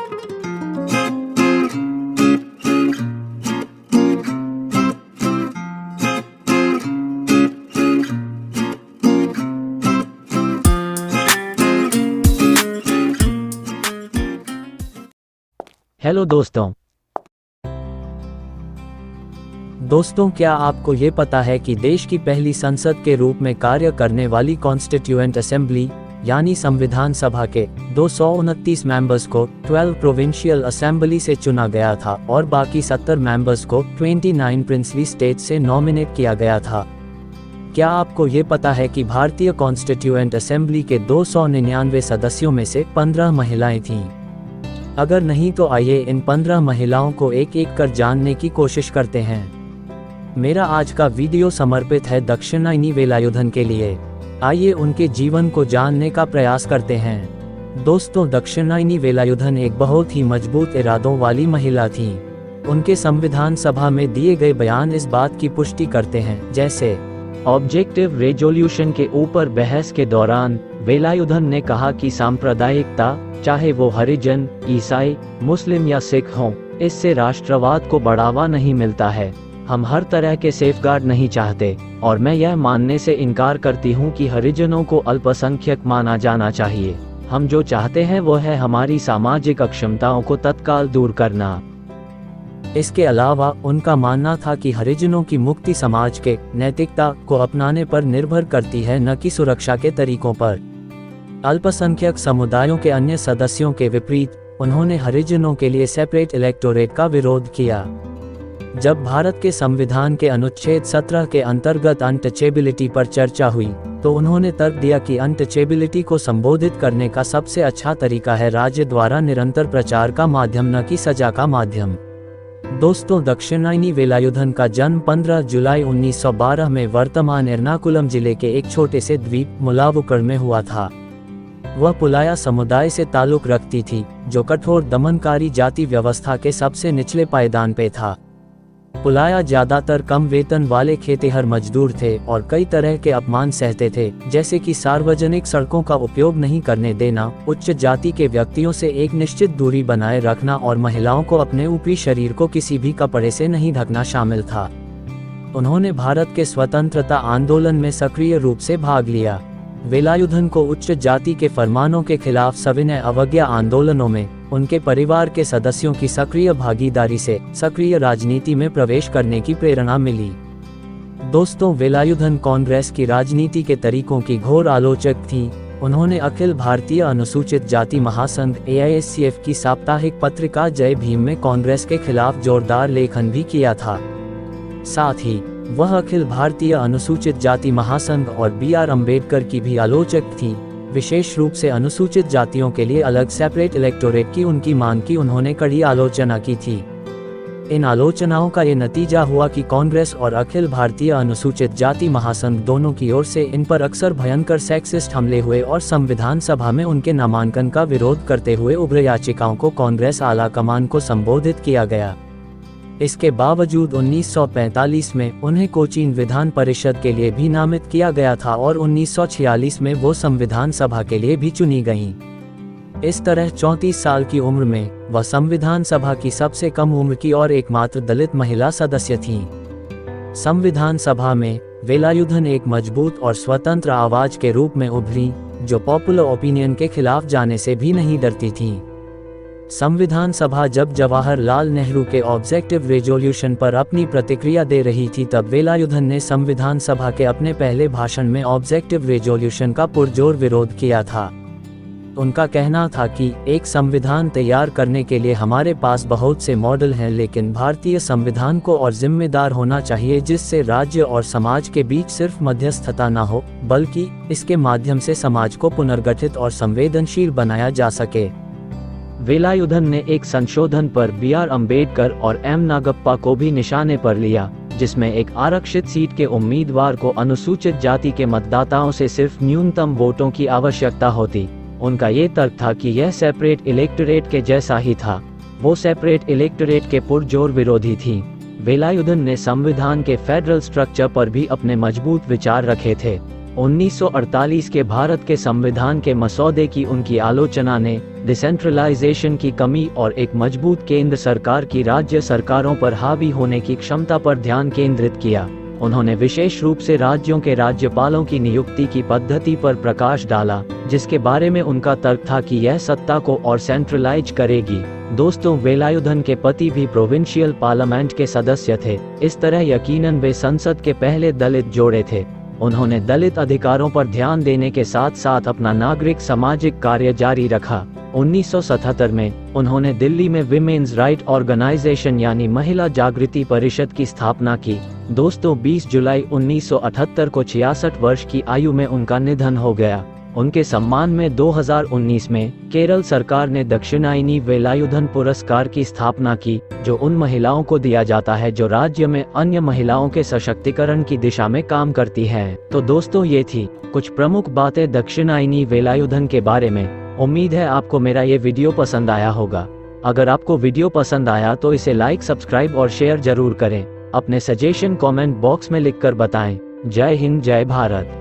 Hello दोस्तों, क्या आपको ये पता है कि देश की पहली संसद के रूप में कार्य करने वाली कॉन्स्टिट्यूएंट असेंबली यानी संविधान सभा के 229 मेंबर्स को 12 प्रोविंशियल असेंबली से चुना गया था और बाकी 70 मेंबर्स को 29 प्रिंसली स्टेट से नॉमिनेट किया गया था। क्या आपको ये पता है कि भारतीय कॉन्स्टिट्यूएंट असेंबली के 299 सदस्यों में से 15 महिलाएं थीं? अगर नहीं तो आइए इन 15 महिलाओं को एक एक कर जानने की कोशिश करते हैं। मेरा आज का वीडियो समर्पित है दक्षिणायनी वेलायुधन के लिए। आइए उनके जीवन को जानने का प्रयास करते हैं। दोस्तों, दक्षिणायनी वेलायुधन एक बहुत ही मजबूत इरादों वाली महिला थी। उनके संविधान सभा में दिए गए बयान इस बात की पुष्टि करते हैं। जैसे ऑब्जेक्टिव रेजोल्यूशन के ऊपर बहस के दौरान वेलायुधन ने कहा कि सांप्रदायिकता, चाहे वो हरिजन, ईसाई, मुस्लिम या सिख हों, इससे राष्ट्रवाद को बढ़ावा नहीं मिलता है। हम हर तरह के सेफगार्ड नहीं चाहते और मैं यह मानने से इनकार करती हूं कि हरिजनों को अल्पसंख्यक माना जाना चाहिए। हम जो चाहते हैं वो है हमारी सामाजिक अक्षमताओं को तत्काल दूर करना। इसके अलावा उनका मानना था कि हरिजनों की मुक्ति समाज के नैतिकता को अपनाने पर निर्भर करती है, न कि सुरक्षा के तरीकों पर। अल्पसंख्यक समुदायों के अन्य सदस्यों के विपरीत उन्होंने हरिजनों के लिए सेपरेट इलेक्टोरेट का विरोध किया। जब भारत के संविधान के अनुच्छेद 17 के अंतर्गत अनटचेबिलिटी पर चर्चा हुई तो उन्होंने तर्क दिया कि अनटचेबिलिटी को संबोधित करने का सबसे अच्छा तरीका है राज्य द्वारा निरंतर प्रचार का माध्यम, न कि सजा का माध्यम। दोस्तों, दक्षिणायनी वेलायुधन का जन्म 15 जुलाई 1912 में वर्तमान एर्नाकुलम जिले के एक छोटे से द्वीप मुलावुकड़ में हुआ था। वह पुलाया समुदाय से ताल्लुक रखती थी, जो कठोर दमनकारी जाति व्यवस्था के सबसे निचले पायदान पे था। पुलाया ज्यादातर कम वेतन वाले खेतिहर मजदूर थे और कई तरह के अपमान सहते थे, जैसे कि सार्वजनिक सड़कों का उपयोग नहीं करने देना, उच्च जाति के व्यक्तियों से एक निश्चित दूरी बनाए रखना और महिलाओं को अपने ऊपरी शरीर को किसी भी कपड़े से नहीं ढकना शामिल था। उन्होंने भारत के स्वतंत्रता आंदोलन में सक्रिय रूप से भाग लिया। वेलायुधन को उच्च जाति के फरमानों के खिलाफ सविनय अवज्ञा आंदोलनों में उनके परिवार के सदस्यों की सक्रिय भागीदारी से सक्रिय राजनीति में प्रवेश करने की प्रेरणा मिली। दोस्तों, वेलायुधन कांग्रेस की राजनीति के तरीकों की घोर आलोचक थी। उन्होंने अखिल भारतीय अनुसूचित जाति महासंघ AISCF की साप्ताहिक पत्रिका जय भीम में कांग्रेस के खिलाफ जोरदार लेखन भी किया था। साथ ही वह अखिल भारतीय अनुसूचित जाति महासंघ और BR अम्बेडकर की भी आलोचक थी। विशेष रूप से अनुसूचित जातियों के लिए अलग सेपरेट इलेक्टोरेट की उनकी मांग की उन्होंने कड़ी आलोचना की थी। इन आलोचनाओं का ये नतीजा हुआ कि कांग्रेस और अखिल भारतीय अनुसूचित जाति महासंघ दोनों की ओर से इन पर अक्सर भयंकर सेक्सिस्ट हमले हुए और संविधान सभा में उनके नामांकन का विरोध करते हुए उग्र याचिकाओं को कांग्रेस आला कमान को संबोधित किया गया। इसके बावजूद 1945 में उन्हें कोचीन विधान परिषद के लिए भी नामित किया गया था और 1946 में वो संविधान सभा के लिए भी चुनी गईं। इस तरह 34 साल की उम्र में वह संविधान सभा की सबसे कम उम्र की और एकमात्र दलित महिला सदस्य थीं। संविधान सभा में वेलायुधन एक मजबूत और स्वतंत्र आवाज के रूप में उभरी, जो पॉपुलर ओपिनियन के खिलाफ जाने से भी नहीं डरती थीं। संविधान सभा जब जवाहरलाल नेहरू के ऑब्जेक्टिव रेजोल्यूशन पर अपनी प्रतिक्रिया दे रही थी, तब वेलायुधन ने संविधान सभा के अपने पहले भाषण में ऑब्जेक्टिव रेजोल्यूशन का पुरजोर विरोध किया था। उनका कहना था कि एक संविधान तैयार करने के लिए हमारे पास बहुत से मॉडल हैं, लेकिन भारतीय संविधान को और जिम्मेदार होना चाहिए, जिससे राज्य और समाज के बीच सिर्फ मध्यस्थता न हो, बल्कि इसके माध्यम से समाज को पुनर्गठित और संवेदनशील बनाया जा सके। वेलायुधन ने एक संशोधन पर BR अम्बेडकर और M नागप्पा को भी निशाने पर लिया, जिसमें एक आरक्षित सीट के उम्मीदवार को अनुसूचित जाति के मतदाताओं से सिर्फ न्यूनतम वोटों की आवश्यकता होती। उनका ये तर्क था कि यह सेपरेट इलेक्टोरेट के जैसा ही था। वो सेपरेट इलेक्टोरेट के पुरजोर विरोधी थी। वेलायुधन ने संविधान के फेडरल स्ट्रक्चर पर भी अपने मजबूत विचार रखे थे। 1948 के भारत के संविधान के मसौदे की उनकी आलोचना ने डिसेंट्रलाइजेशन की कमी और एक मजबूत केंद्र सरकार की राज्य सरकारों पर हावी होने की क्षमता पर ध्यान केंद्रित किया। उन्होंने विशेष रूप से राज्यों के राज्यपालों की नियुक्ति की पद्धति पर प्रकाश डाला, जिसके बारे में उनका तर्क था कि यह सत्ता को और सेंट्रलाइज करेगी। दोस्तों, वेलायुधन के पति भी प्रोविंशियल पार्लियामेंट के सदस्य थे। इस तरह यकीनन वे संसद के पहले दलित जोड़े थे। उन्होंने दलित अधिकारों पर ध्यान देने के साथ साथ अपना नागरिक सामाजिक कार्य जारी रखा। 1977 में उन्होंने दिल्ली में विमेन्स राइट ऑर्गेनाइजेशन यानी महिला जागृति परिषद की स्थापना की। दोस्तों, 20 जुलाई 1978 को 66 वर्ष की आयु में उनका निधन हो गया। उनके सम्मान में 2019 में केरल सरकार ने दक्षिणायनी वेलायुधन पुरस्कार की स्थापना की, जो उन महिलाओं को दिया जाता है जो राज्य में अन्य महिलाओं के सशक्तिकरण की दिशा में काम करती हैं। तो दोस्तों, ये थी कुछ प्रमुख बातें दक्षिणायनी वेलायुधन के बारे में। उम्मीद है आपको मेरा ये वीडियो पसंद आया होगा। अगर आपको वीडियो पसंद आया तो इसे लाइक, सब्सक्राइब और शेयर जरूर करें। अपने सजेशन कमेंट बॉक्स में लिखकर बताएं। जय हिंद, जय भारत।